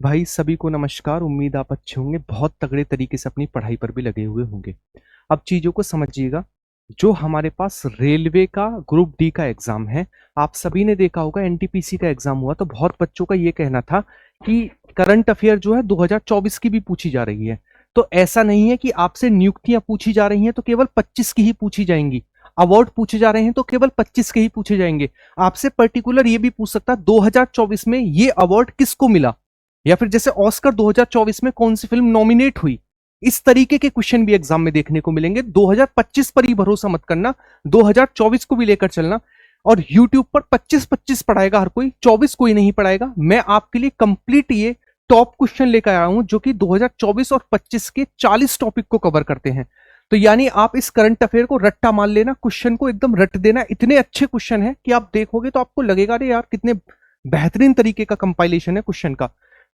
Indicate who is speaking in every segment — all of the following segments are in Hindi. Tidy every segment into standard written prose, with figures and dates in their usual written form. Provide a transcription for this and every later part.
Speaker 1: भाई सभी को नमस्कार। उम्मीद आप अच्छे होंगे, बहुत तगड़े तरीके से अपनी पढ़ाई पर भी लगे हुए होंगे। अब चीज़ों को समझिएगा। जो हमारे पास रेलवे का ग्रुप डी का एग्जाम है, आप सभी ने देखा होगा एनटीपीसी का एग्जाम हुआ तो बहुत बच्चों का ये कहना था कि करंट अफेयर जो है 2024 की भी पूछी जा रही है। तो ऐसा नहीं है कि आपसे नियुक्तियां पूछी जा रही हैं तो केवल 25 की ही पूछी जाएंगी, अवार्ड पूछे जा रहे हैं तो केवल 25 के ही पूछे जाएंगे। आपसे पर्टिकुलर ये भी पूछ सकता है 2024 में ये अवार्ड किसको मिला, या फिर जैसे ऑस्कर 2024 में कौन सी फिल्म नॉमिनेट हुई। इस तरीके के क्वेश्चन भी एग्जाम में देखने को मिलेंगे। 2025 पर ही भरोसा मत करना, 2024 को भी लेकर चलना। और YouTube पर 25-25 पढ़ाएगा हर कोई, 24 कोई नहीं पढ़ाएगा। मैं आपके लिए कंप्लीट ये टॉप क्वेश्चन लेकर आया हूं जो कि 2024 और 25 के 40 टॉपिक को कवर करते हैं। तो यानी आप इस करंट अफेयर को रट्टा मान लेना, क्वेश्चन को एकदम रट देना। इतने अच्छे क्वेश्चन है कि आप देखोगे तो आपको लगेगा अरे यार कितने बेहतरीन तरीके का कंपाइलेशन है क्वेश्चन का।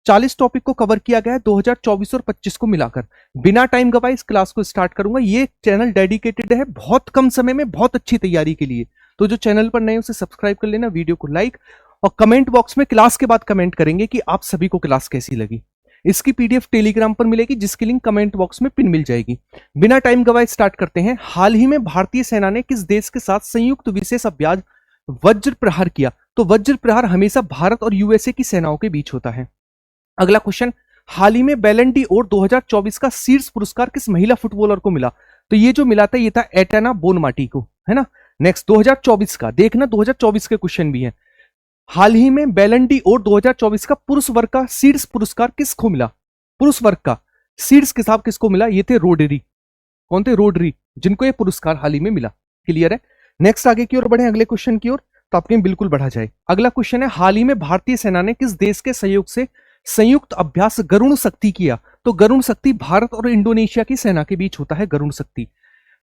Speaker 1: 40 टॉपिक को कवर किया गया है 2024 और 25 को मिलाकर। बिना टाइम गवाए इस क्लास को स्टार्ट करूंगा। ये चैनल डेडिकेटेड है बहुत कम समय में बहुत अच्छी तैयारी के लिए। तो जो चैनल पर नए उसे सब्सक्राइब कर लेना, वीडियो को लाइक, और कमेंट बॉक्स में क्लास के बाद कमेंट करेंगे कि आप सभी को क्लास कैसी लगी। इसकी पीडीएफ टेलीग्राम पर मिलेगी जिसकी लिंक कमेंट बॉक्स में पिन मिल जाएगी। बिना टाइम गवाए स्टार्ट करते हैं। हाल ही में भारतीय सेना ने किस देश के साथ संयुक्त विशेष अभ्यास वज्र प्रहार किया? तो वज्र प्रहार हमेशा भारत और यूएसए की सेनाओं के बीच होता है। अगला क्वेश्चन, हाल ही में बैलन डी और 2024 का शीर्ष पुरस्कार किस महिला फुटबॉलर को मिला? तो ये जो मिला था ये था एटाना बोनमाटी को, है ना। नेक्स्ट 2024 का देखना, 2024 के क्वेश्चन भी हैं। हाल ही में बैलन डी और 2024 का पुरुष वर्ग का शीर्ष पुरस्कार किसको मिला? पुरुष वर्ग का शीर्ष किताब किसको मिला? ये थे रोडरी। कौन थे? रोडरी, जिनको ये पुरस्कार हाल ही में मिला। क्लियर है। नेक्स्ट आगे की ओर बढ़े, अगले क्वेश्चन की ओर, तो आपके बिल्कुल बढ़ा जाए। अगला क्वेश्चन है, हाल ही में भारतीय सेना ने किस देश के सहयोग से संयुक्त अभ्यास गरुण शक्ति किया? तो गरुण शक्ति भारत और इंडोनेशिया की सेना के बीच होता है गरुण शक्ति।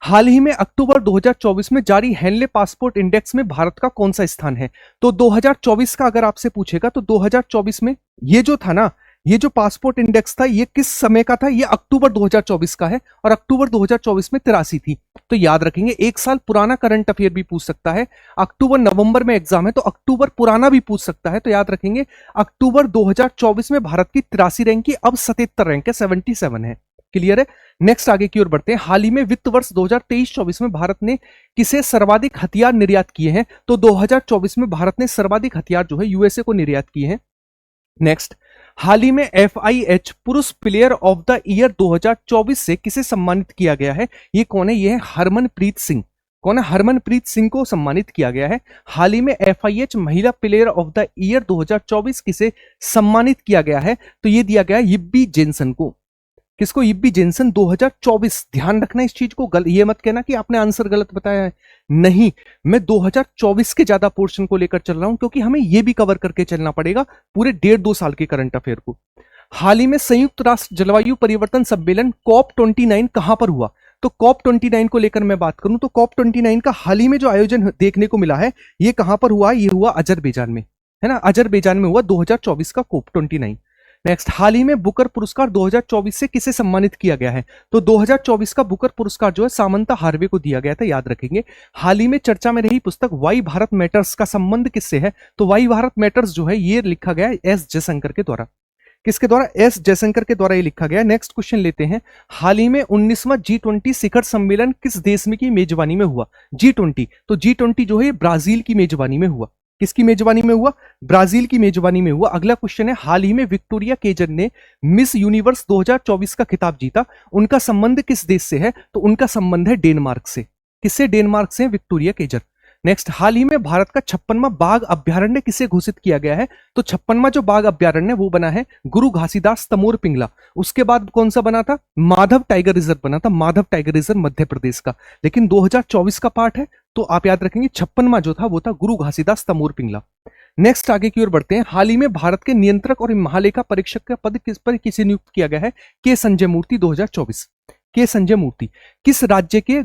Speaker 1: हाल ही में अक्टूबर 2024 में जारी हेनले पासपोर्ट इंडेक्स में भारत का कौन सा स्थान है? तो 2024 का अगर आपसे पूछेगा तो 2024 में ये जो था ना, ये जो पासपोर्ट इंडेक्स था ये किस समय का था? ये अक्टूबर 2024 का है और अक्टूबर 2024 में 83 थी। तो याद रखेंगे, एक साल पुराना करंट अफेयर भी पूछ सकता है। अक्टूबर नवंबर में एग्जाम है तो अक्टूबर पुराना भी पूछ सकता है। तो याद रखेंगे अक्टूबर 2024 में भारत की 83 रैंक की अब 77 रैंक है, 77 है। क्लियर है। नेक्स्ट आगे की ओर बढ़ते हैं। हाल ही में वित्त वर्ष 2023-24 में भारत ने किसे सर्वाधिक हथियार निर्यात किए हैं? तो 2024 में भारत ने सर्वाधिक हथियार जो है यूएसए को निर्यात किए हैं। नेक्स्ट, हाल ही में FIH पुरुष प्लेयर ऑफ द ईयर 2024 से किसे सम्मानित किया गया है? ये कौन है? ये है हरमनप्रीत सिंह। कौन है? हरमनप्रीत सिंह को सम्मानित किया गया है। हाल ही में FIH महिला प्लेयर ऑफ द ईयर 2024 किसे सम्मानित किया गया है? तो ये दिया गया यिब्बी जेनसन को। किसको? यिब्बी जेनसन 2024। ध्यान रखना इस चीज को, ये मत कहना कि आपने आंसर गलत बताया है। नहीं, मैं 2024 के ज्यादा पोर्शन को लेकर चल रहा हूं क्योंकि हमें यह भी कवर करके चलना पड़ेगा पूरे 1.5-2 साल के करंट अफेयर को। हाल ही में संयुक्त राष्ट्र जलवायु परिवर्तन सम्मेलन COP29 कहां पर हुआ? तो COP29 को लेकर मैं बात करूं तो COP29 का हाल ही में जो आयोजन देखने को मिला है ये कहां पर हुआ? ये हुआ अजरबैजान में, है ना। अजरबैजान में हुआ 2024 का COP29। नेक्स्ट, हाल ही में बुकर पुरस्कार 2024 से किसे सम्मानित किया गया है? तो 2024 का बुकर पुरस्कार जो है सामंता हार्वे को दिया गया था, याद रखेंगे। हाल ही में चर्चा में रही पुस्तक वाई भारत मैटर्स का संबंध किससे है? तो वाई भारत मैटर्स जो है ये लिखा गया एस जयशंकर के द्वारा। किसके द्वारा? एस जयशंकर के द्वारा ये लिखा गया। नेक्स्ट क्वेश्चन लेते हैं। हाल ही में 19वां G20 शिखर सम्मेलन किस देश में की मेजबानी में हुआ? G20, तो G20 जो है ब्राजील की मेजबानी में हुआ। किसकी मेजबानी में हुआ? ब्राजील की मेजबानी में हुआ। अगला क्वेश्चन है, हाल ही में विक्टोरिया केजर ने मिस यूनिवर्स 2024 का खिताब जीता, उनका संबंध किस देश से है? तो उनका संबंध है डेनमार्क से। किससे? डेनमार्क से विक्टोरिया केजर। नेक्स्ट, हाल ही में भारत का 56वां बाघ अभ्यारण्य किसे घोषित किया गया है? तो 56वां जो बाघ अभ्यारण्य वो बना है गुरु घासीदास तमोर पिंगला। उसके बाद कौन सा बना था? माधव टाइगर रिजर्व बना था, माधव टाइगर रिजर्व मध्य प्रदेश का। लेकिन 2024 का पार्ट है तो आप याद रखेंगे 56वां जो था वो था गुरु घासीदास तमोर पिंगला। नेक्स्ट आगे की ओर बढ़ते हैं। हाल ही में भारत के नियंत्रक और महालेखा परीक्षक का पद किस पर किसे नियुक्त किया गया है? के संजय मूर्ति 2024। के संजय मूर्ति किस राज्य के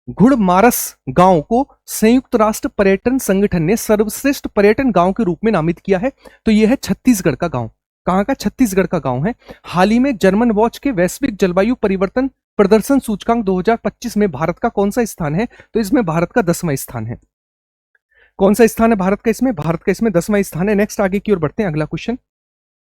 Speaker 1: घुड़मारस गांव को संयुक्त राष्ट्र पर्यटन संगठन ने सर्वश्रेष्ठ पर्यटन गांव के रूप में नामित किया है? तो यह है छत्तीसगढ़ का गांव। कहां का? छत्तीसगढ़ का गांव है। हाल ही में जर्मन वॉच के वैश्विक जलवायु परिवर्तन प्रदर्शन सूचकांक 2025 में भारत का कौन सा स्थान है? तो इसमें भारत का 10वां स्थान है। कौन सा स्थान है भारत का इसमें? भारत का इसमें 10वां स्थान है। नेक्स्ट आगे की ओर बढ़ते हैं, अगला क्वेश्चन।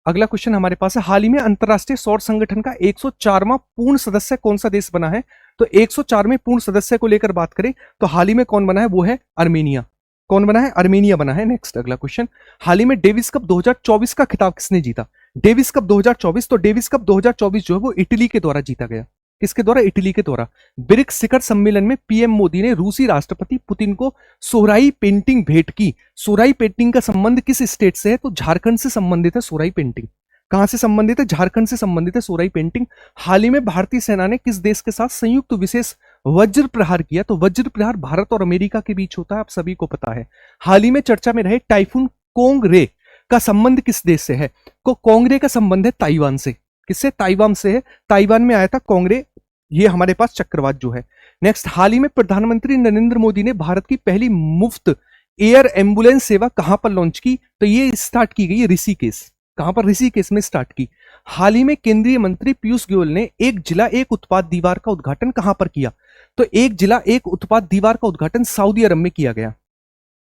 Speaker 1: अगला क्वेश्चन हमारे पास है, हाल ही में अंतरराष्ट्रीय सौर संगठन का 104वां पूर्ण सदस्य कौन सा देश बना है? तो 104वें पूर्ण सदस्य को लेकर बात करें तो हाल ही में कौन बना है? वो है अर्मेनिया। कौन बना है? अर्मेनिया बना है। नेक्स्ट अगला क्वेश्चन, हाल ही में डेविस कप 2024 का खिताब किसने जीता? डेविस कप 2024, तो डेविस कप 2024 जो है वो इटली के द्वारा जीता गया। किसके द्वारा? इटली के द्वारा। ब्रिक्स शिखर सम्मेलन में पीएम मोदी ने रूसी राष्ट्रपति पुतिन को सोहराई पेंटिंग भेंट की। सोहराई पेंटिंग का संबंध किस स्टेट से है? तो झारखंड से संबंधित है सोहराई पेंटिंग। कहां से संबंधित है? झारखंड से संबंधित है सोहराई पेंटिंग। हाल ही में भारतीय सेना ने किस देश के साथ संयुक्त विशेष वज्र प्रहार किया? तो वज्र प्रहार भारत और अमेरिका के बीच होता है, आप सभी को पता है। हाल ही में चर्चा में रहे टाइफून कोंगरे का संबंध किस देश से है? कोंगरे का संबंध है ताइवान से। किससे? ताइवान से है। ताइवान में आया था कोंगरे, ये हमारे पास चक्रवात जो है। नेक्स्ट, हाल ही में प्रधानमंत्री नरेंद्र मोदी ने भारत की पहली मुफ्त एयर एम्बुलेंस सेवा कहां पर लॉन्च की? तो ये स्टार्ट की गई ऋषिकेश। कहां पर? ऋषिकेश में स्टार्ट की। हाल ही में केंद्रीय मंत्री पीयूष गोयल ने एक जिला एक उत्पाद दीवार का उद्घाटन कहां पर किया? तो एक जिला एक उत्पाद दीवार का उद्घाटन सऊदी अरब में किया गया।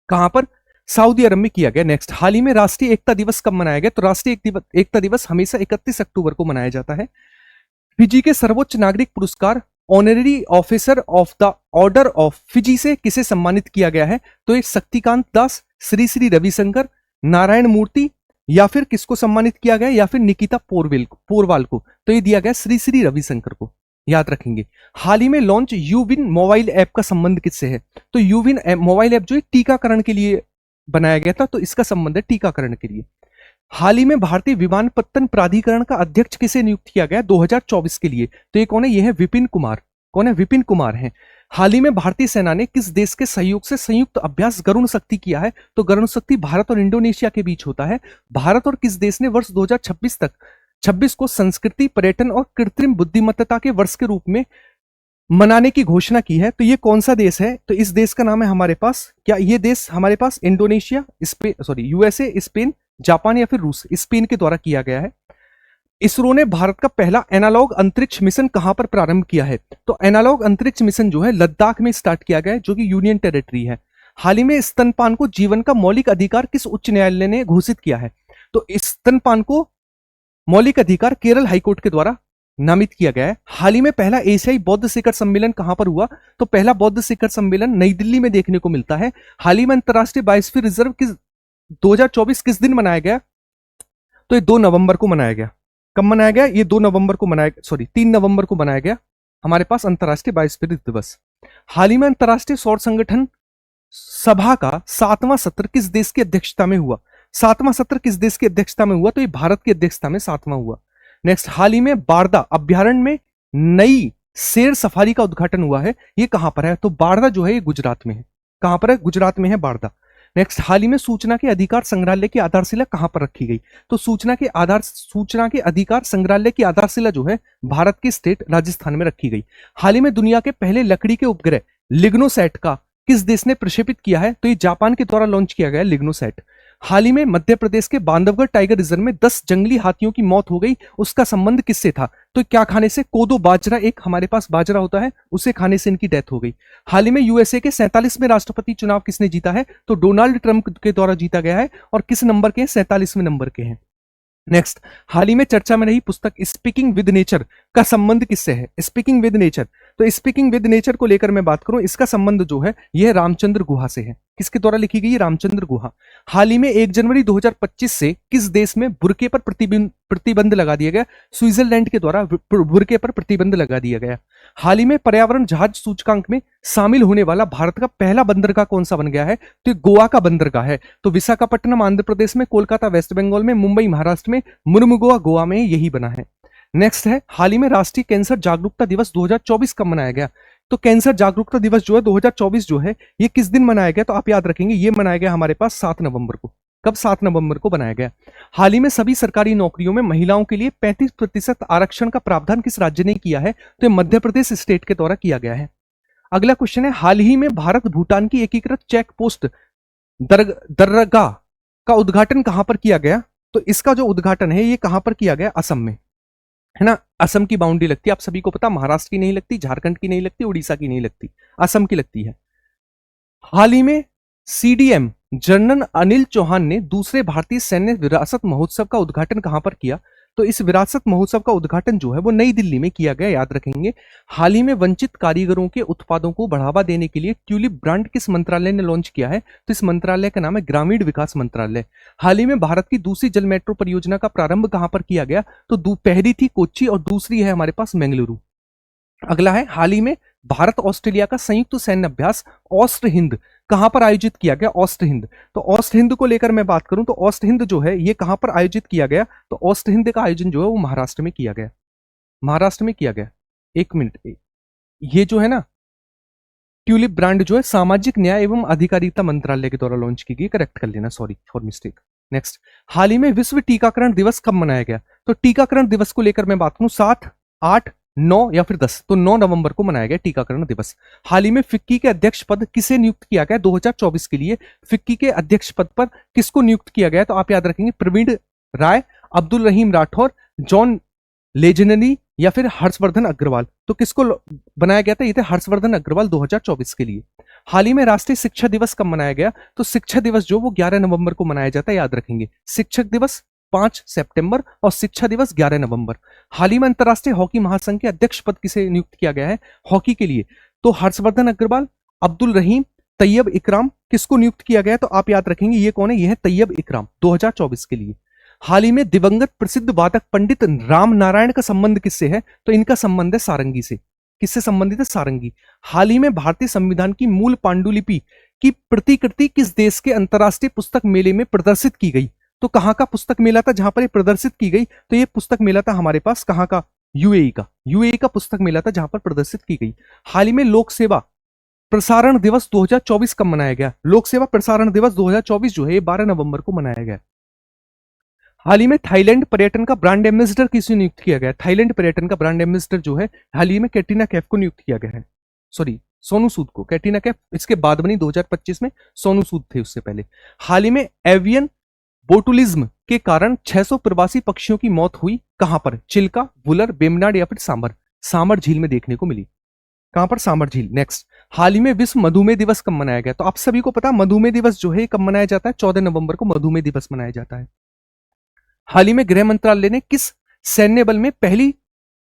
Speaker 1: कहां पर? सऊदी अरब में किया गया। नेक्स्ट, हाल ही में राष्ट्रीय एकता दिवस कब मनाया गया? तो राष्ट्रीय एकता दिवस हमेशा 31 अक्टूबर को मनाया जाता है। फिजी के सर्वोच्च नागरिक पुरस्कार honorary officer of the order of Fiji से किसे सम्मानित किया गया है? तो ये शक्तिकांत दास, श्री श्री रविशंकर, नारायण मूर्ति, या फिर किसको सम्मानित किया गया? या फिर निकिता पोरवाल को। तो ये दिया गया श्री श्री रविशंकर को, याद रखेंगे। हाल ही में लॉन्च यूविन मोबाइल ऐप का संबंध किससे है? तो यूविन मोबाइल ऐप जो है टीकाकरण के लिए बनाया गया था, तो इसका संबंध है टीकाकरण के लिए। हाल ही में भारतीय विमानपत्तन प्राधिकरण का अध्यक्ष किसे नियुक्त किया गया 2024 के लिए? तो ये कौन है? ये है विपिन कुमार। कौन है? विपिन कुमार है। हाल ही में भारतीय सेना ने किस देश के सहयोग से संयुक्त अभ्यास गरुण शक्ति किया है? तो गरुण शक्ति भारत और इंडोनेशिया के बीच होता है। भारत और किस देश ने वर्ष 2026 को संस्कृति, पर्यटन और कृत्रिम बुद्धिमत्ता के वर्ष के रूप में मनाने की घोषणा की है? तो ये कौन सा देश है? तो इस देश का नाम है हमारे पास, क्या ये देश हमारे पास इंडोनेशिया, यूएसए, स्पेन, जापान या फिर रूस? स्पेन के द्वारा किया गया है। इसरो ने भारत का पहला एनालॉग अंतरिक्ष मिशन कहां पर प्रारंभ किया है? तो एनालॉग अंतरिक्ष मिशन जो है लद्दाख में स्टार्ट किया गया है, जो कि यूनियन टेरिटरी है। हाल ही में स्तनपान को जीवन का मौलिक अधिकार किस उच्च न्यायालय ने घोषित किया है? तो स्तनपान को मौलिक अधिकार केरल हाईकोर्ट के द्वारा नामित किया गया है। हाल ही में पहला एशियाई बौद्ध शिखर सम्मेलन कहां पर हुआ? तो पहला बौद्ध शिखर सम्मेलन नई दिल्ली में देखने को मिलता है। हाल ही में अंतरराष्ट्रीय बायोस्फीयर रिजर्व किस 2024 किस दिन मनाया गया? तो ये 2 नवंबर को मनाया गया। कब मनाया गया? ये 2 नवंबर को मनाया, 3 नवंबर को मनाया गया हमारे पास अंतरराष्ट्रीय बायोस्फीयर दिवस। हाल ही में अंतरराष्ट्रीय सौर संगठन सभा का 7वां सत्र किस देश की अध्यक्षता में हुआ? 7वां सत्र किस देश की अध्यक्षता में हुआ? तो ये भारत की अध्यक्षता में 7वां हुआ। नेक्स्ट, हाल ही में बारदा अभ्यारण्य में नई शेर सफारी का उद्घाटन हुआ है, ये कहां पर है? तो बारदा जो है ये गुजरात में है। कहां पर है? गुजरात में है बारदा। नेक्स्ट, हाल ही में सूचना के अधिकार संग्रहालय की आधारशिला कहां पर रखी गई? तो सूचना के अधिकार संग्रहालय की आधारशिला जो है भारत के स्टेट राजस्थान में रखी गई। हाल ही में दुनिया के पहले लकड़ी के उपग्रह लिग्नोसैट का किस देश ने प्रक्षेपित किया है? तो ये जापान के द्वारा लॉन्च किया गया लिग्नोसैट। हाल ही में मध्य प्रदेश के बांधवगढ़ टाइगर रिजर्व में 10 जंगली हाथियों की मौत हो गई, उसका संबंध किससे था? तो क्या खाने से? कोदो बाजरा, एक हमारे पास बाजरा होता है, उसे खाने से इनकी डेथ हो गई। हाल ही में यूएसए के 47वें राष्ट्रपति चुनाव किसने जीता है? तो डोनाल्ड ट्रंप के द्वारा जीता गया है। और किस नंबर के हैं? 47वें नंबर के हैं। नेक्स्ट, हाल ही में चर्चा में रही पुस्तक स्पीकिंग विद नेचर का संबंध किससे है? स्पीकिंग विद नेचर, तो स्पीकिंग विद नेचर को लेकर मैं बात करूं, इसका संबंध जो है यह रामचंद्र गुहा से है। किसके द्वारा लिखी गई? रामचंद्र गुहा। हाल ही में 1 जनवरी 2025 से किस देश में बुर्के पर प्रतिबंध लगा दिया गया? स्विट्जरलैंड के द्वारा बुर्के पर प्रतिबंध लगा दिया गया। हाल ही में पर्यावरण जहाज सूचकांक में शामिल होने वाला भारत का पहला बंदरगाह कौन सा बन गया है? तो गोवा का बंदरगाह है। तो विशाखापट्टनम आंध्र प्रदेश में, कोलकाता वेस्ट बंगाल में, मुंबई महाराष्ट्र में, मुर्मुगोआ गोवा में यही बना है। नेक्स्ट है, हाल ही में राष्ट्रीय कैंसर जागरूकता दिवस 2024 कब मनाया गया? तो कैंसर जागरूकता दिवस जो है 2024 जो है ये किस दिन मनाया गया? तो आप याद रखेंगे ये मनाया गया हमारे पास 7 नवंबर को। कब? 7 नवंबर को बनाया गया। हाल ही में सभी सरकारी नौकरियों में महिलाओं के लिए 35% आरक्षण का प्रावधान किस राज्य ने किया है? तो मध्य प्रदेश स्टेट के द्वारा किया गया है। अगला क्वेश्चन है, हाल ही में भारत भूटान की एकीकृत चेक पोस्ट दरगाह का उद्घाटन कहां पर किया गया? तो इसका जो उद्घाटन है ये कहां पर किया गया? असम में, है ना। असम की बाउंड्री लगती है, आप सभी को पता, महाराष्ट्र की नहीं लगती, झारखंड की नहीं लगती, उड़ीसा की नहीं लगती, असम की लगती है। हाल ही में सीडीएम जनरल अनिल चौहान ने दूसरे भारतीय सैन्य विरासत महोत्सव का उद्घाटन कहां पर किया? तो इस विरासत महोत्सव का उद्घाटन जो है वो नई दिल्ली में किया गया, याद रखेंगे। हाल ही में वंचित कारीगरों के उत्पादों को बढ़ावा देने के लिए ट्यूलिप ब्रांड किस मंत्रालय ने लॉन्च किया है? तो इस मंत्रालय का नाम है ग्रामीण विकास मंत्रालय। हाल ही में भारत की दूसरी जल मेट्रो परियोजना का प्रारंभ कहां पर किया गया? तो पहली थी कोच्चि और दूसरी है हमारे पास बेंगलुरु। अगला है, हाल ही में भारत ऑस्ट्रेलिया का संयुक्त सैन्य अभ्यास ऑस्ट हिंद कहां पर आयोजित किया गया? ऑस्ट हिंद। तो ऑस्ट हिंद को लेकर मैं बात करूं तो ऑस्ट हिंद जो है ये कहां पर आयोजित किया गया? तो ऑस्ट हिंद का आयोजन जो है वो महाराष्ट्र में किया गया। महाराष्ट्र में किया गया। एक मिनट, ये जो है ना ट्यूलिप ब्रांड जो है सामाजिक न्याय एवं अधिकारिता मंत्रालय के द्वारा लॉन्च की गई, करेक्ट कर लेना, सॉरी फॉर मिस्टेक। नेक्स्ट, हाल ही में विश्व टीकाकरण दिवस कब मनाया गया? तो टीकाकरण दिवस को लेकर मैं बात करूं 7, 8, 9 या फिर 10, तो 9 नवंबर को मनाया गया टीकाकरण दिवस। हाल ही में फिक्की के अध्यक्ष पद किसे नियुक्त किया गया 2024 के लिए? फिक्की के अध्यक्ष पद पर किसको नियुक्त किया गया? तो आप याद रखेंगे प्रवीण राय, अब्दुल रहीम राठौर, जॉन लेजेंडरी या फिर हर्षवर्धन अग्रवाल। तो किसको बनाया गया था? ये थे हर्षवर्धन अग्रवाल 2024 के लिए। हाल ही में राष्ट्रीय शिक्षा दिवस कब मनाया गया? तो शिक्षा दिवस जो वो 11 नवंबर को मनाया जाता है, याद रखेंगे। शिक्षक दिवस 5 सितंबर और शिक्षा दिवस 11 नवंबर। हाल ही में अंतरराष्ट्रीय हॉकी महासंघ के अध्यक्ष पद किसे नियुक्त किया गया है हॉकी के लिए? तो हर्षवर्धन अग्रवाल, अब्दुल रहीम, तैयब इकराम, किसको नियुक्त किया गया? तो आप याद रखेंगे ये कौन है? ये है तैयब इकराम 2024 के लिए। हाल ही में दिवंगत प्रसिद्ध वादक पंडित राम नारायण का संबंध किससे है? तो इनका संबंध है सारंगी से। किससे संबंधित है? सारंगी। हाल ही में भारतीय संविधान की मूल पांडुलिपि की प्रतिकृति किस देश के अंतरराष्ट्रीय पुस्तक मेले में प्रदर्शित की गई? तो कहां का पुस्तक मेला था जहां पर ये प्रदर्शित की गई? तो ये पुस्तक मेला था हमारे पास कहां का? यूएई का। यूएई का पुस्तक मेला था जहां पर प्रदर्शित की गई। हाल ही में लोक सेवा प्रसारण दिवस 2024 कब मनाया गया? लोक सेवा प्रसारण दिवस 2024 जो है 12 नवंबर को मनाया गया। हाल ही में थाईलैंड पर्यटन का ब्रांड एम्बेसडर किसे नियुक्त किया गया? थाईलैंड पर्यटन का ब्रांड एम्बेसडर जो है हाल ही में कैटरीना कैफ को नियुक्त किया गया है। सॉरी, सोनू सूद को। कैटरीना कैफ इसके बाद बनी 2025 में, सोनू सूद थे उससे पहले। हाल ही में एवियन बोटुलिज्म के कारण 600 प्रवासी पक्षियों की मौत हुई, कहां पर? चिल्का, वुलर, बेमनाड या फिर सांबर। सांबर झील में देखने को मिली। कहां पर? सांबर झील। नेक्स्ट, हाल ही में विश्व मधुमेह दिवस कब मनाया गया? तो आप सभी को पता मधुमेह दिवस जो है कब मनाया जाता है? 14 नवंबर को मधुमेह दिवस मनाया जाता है। हाल ही में गृह मंत्रालय ने किस सैन्य बल में पहली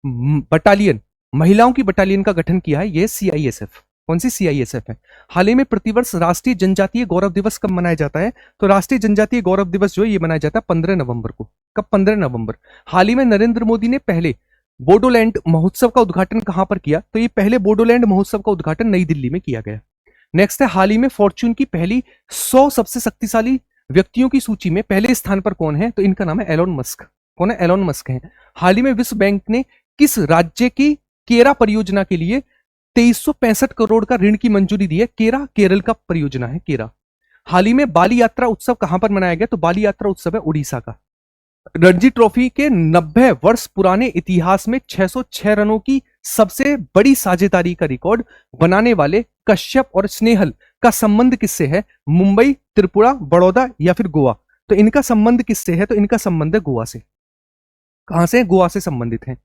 Speaker 1: बटालियन, महिलाओं की बटालियन का गठन किया है? यह सीआईएसएफ। कौन सी? सीआईएसएफ है। हाल ही में प्रतिवर्ष राष्ट्रीय जनजातीय गौरव दिवस कब मनाया जाता है? तो राष्ट्रीय जनजातीय गौरव दिवस जो है ये मनाया जाता है 15 नवंबर को। कब? 15 नवंबर। हाल ही में नरेंद्र मोदी ने पहले बोडोलैंड महोत्सव का उद्घाटन कहां पर किया? तो ये पहले बोडोलैंड महोत्सव का उद्घाटन नई दिल्ली में किया गया। नेक्स्ट है, हाल ही में फॉर्च्यून की पहली 100 सबसे शक्तिशाली व्यक्तियों की सूची में पहले स्थान पर कौन है? तो इनका नाम है एलोन मस्क। कौन है? एलोन मस्क है। हाल ही में विश्व बैंक ने किस राज्य की केरा परियोजना के लिए 2365 करोड़ का ऋण की मंजूरी दी है? केरा केरल का परियोजना है, केरा। हाल ही में बाली यात्रा उत्सव कहां पर मनाया गया? तो बाली यात्रा उत्सव है उड़ीसा का। रणजी ट्रॉफी के 90 वर्ष पुराने इतिहास में 606 रनों की सबसे बड़ी साझेदारी का रिकॉर्ड बनाने वाले कश्यप और स्नेहल का संबंध किससे है? मुंबई, त्रिपुरा, बड़ौदा या फिर गोवा। तो इनका संबंध किससे है? तो इनका संबंध है गोवा से। कहां से? गोवा से संबंधित है।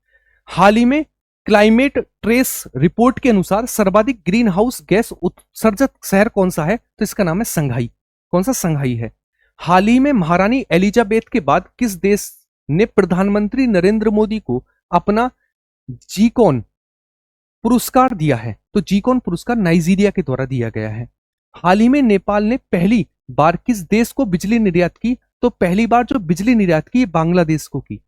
Speaker 1: हाल ही में क्लाइमेट ट्रेस रिपोर्ट के अनुसार सर्वाधिक ग्रीन हाउस गैस उत्सर्जक शहर कौन सा है? तो इसका नाम है संघाई। कौन सा? संघाई है। हाल ही में महारानी एलिजाबेथ के बाद किस देश ने प्रधानमंत्री नरेंद्र मोदी को अपना जीकॉन पुरस्कार दिया है? तो जीकॉन पुरस्कार नाइजीरिया के द्वारा दिया गया है। हाल ही में नेपाल ने पहली बार किस देश को बिजली निर्यात की? तो पहली बार जो बिजली निर्यात की बांग्लादेश को की।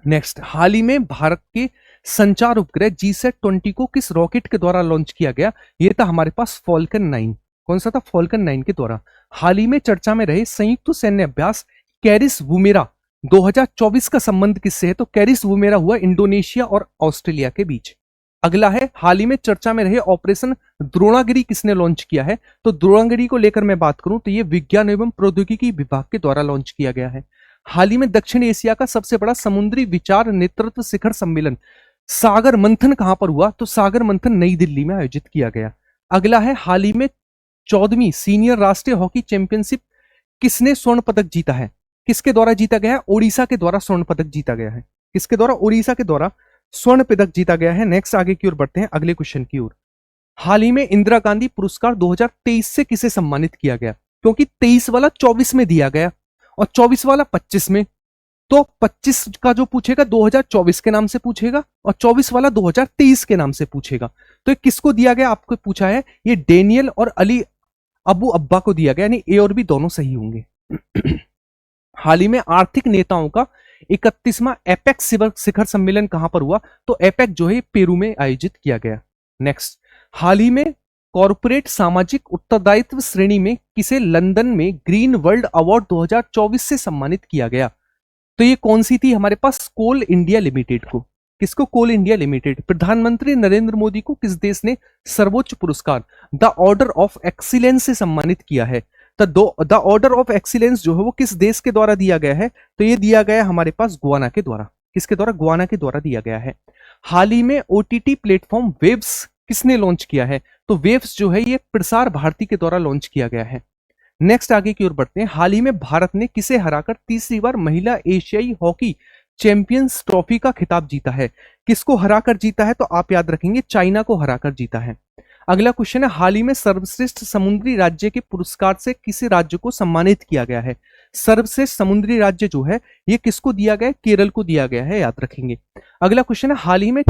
Speaker 1: नेक्स्ट, हाल ही में भारत के संचार उपग्रह GSAT-20 को किस रॉकेट के द्वारा लॉन्च किया गया? यह था हमारे पास फॉल्कन 9। कौन सा था? फॉल्कन 9 के द्वारा। हाल ही में चर्चा में रहे संयुक्त सैन्य अभ्यास कैरिस वुमेरा 2024 का संबंध किससे है? तो कैरिस वुमेरा हुआ इंडोनेशिया और ऑस्ट्रेलिया के बीच। अगला है, हाल ही में चर्चा में रहे ऑपरेशन द्रोणागिरी किसने लॉन्च किया है? तो द्रोणागिरी को लेकर मैं बात करूं तो यह विज्ञान एवं प्रौद्योगिकी विभाग के द्वारा लॉन्च किया गया है। हाल ही में दक्षिण एशिया का सबसे बड़ा समुद्री विचार नेतृत्व शिखर सम्मेलन सागर मंथन कहां पर हुआ? तो सागर मंथन नई दिल्ली में आयोजित किया गया। अगला है, हाल ही में 14वीं सीनियर राष्ट्रीय हॉकी चैंपियनशिप किसने स्वर्ण पदक जीता है? किसके द्वारा जीता गया है? ओडिशा के द्वारा स्वर्ण पदक जीता गया है। किसके द्वारा? ओडिशा के द्वारा स्वर्ण पदक जीता गया है। नेक्स्ट, आगे की ओर बढ़ते हैं, अगले क्वेश्चन की ओर। हाल ही में इंदिरा गांधी पुरस्कार 2023 से किसे सम्मानित किया गया? क्योंकि 23 वाला 24 में दिया गया और 24 वाला 25 में, तो 25 का जो पूछेगा 2024 के नाम से पूछेगा और 24 वाला 2023 के नाम से पूछेगा। तो ये किसको दिया गया आपको पूछा है, ये डेनियल और अली अबू अब्बा को दिया गया, यानी ए और बी दोनों सही होंगे। हाल ही में आर्थिक नेताओं का 31वां एपेक्स शिखर सम्मेलन कहां पर हुआ, तो एपेक जो है पेरू में आयोजित किया गया। नेक्स्ट, हाल ही में कॉरपोरेट सामाजिक उत्तरदायित्व श्रेणी में किसे लंदन में ग्रीन वर्ल्ड अवार्ड 2024 से सम्मानित किया गया, तो ये कौन सी थी हमारे पास, कोल इंडिया लिमिटेड को। किसको, कोल इंडिया लिमिटेड। प्रधानमंत्री नरेंद्र मोदी को किस देश ने सर्वोच्च पुरस्कार द ऑर्डर ऑफ एक्सीलेंस से सम्मानित किया है, तो द ऑर्डर ऑफ एक्सीलेंस जो है वो किस देश के द्वारा दिया गया है, तो ये दिया गया हमारे पास गुआना के द्वारा। किसके द्वारा, गुआना के द्वारा दिया गया है। हाल ही में ओटीटी प्लेटफॉर्म वेव्स किसने लॉन्च किया है, तो वेव्स जो है ये प्रसार भारती के द्वारा लॉन्च किया गया है। नेक्स्ट आगे की ओर बढ़ते हैं। हाल ही में भारत ने किसे हराकर तीसरी बार महिला एशियाई हॉकी चैंपियंस ट्रॉफी का खिताब जीता है, किसको हराकर जीता है, तो आप याद रखेंगे चाइना को हराकर जीता है। अगला क्वेश्चन है, हाल ही में सर्वश्रेष्ठ समुद्री राज्य के पुरस्कार से किसी राज्य को सम्मानित किया गया है। सर्वश्रेष्ठ समुद्री राज्य जो है ये किसको दिया गया है, केरल को दिया गया है, याद रखेंगे। अगला क्वेश्चन है, हाल ही में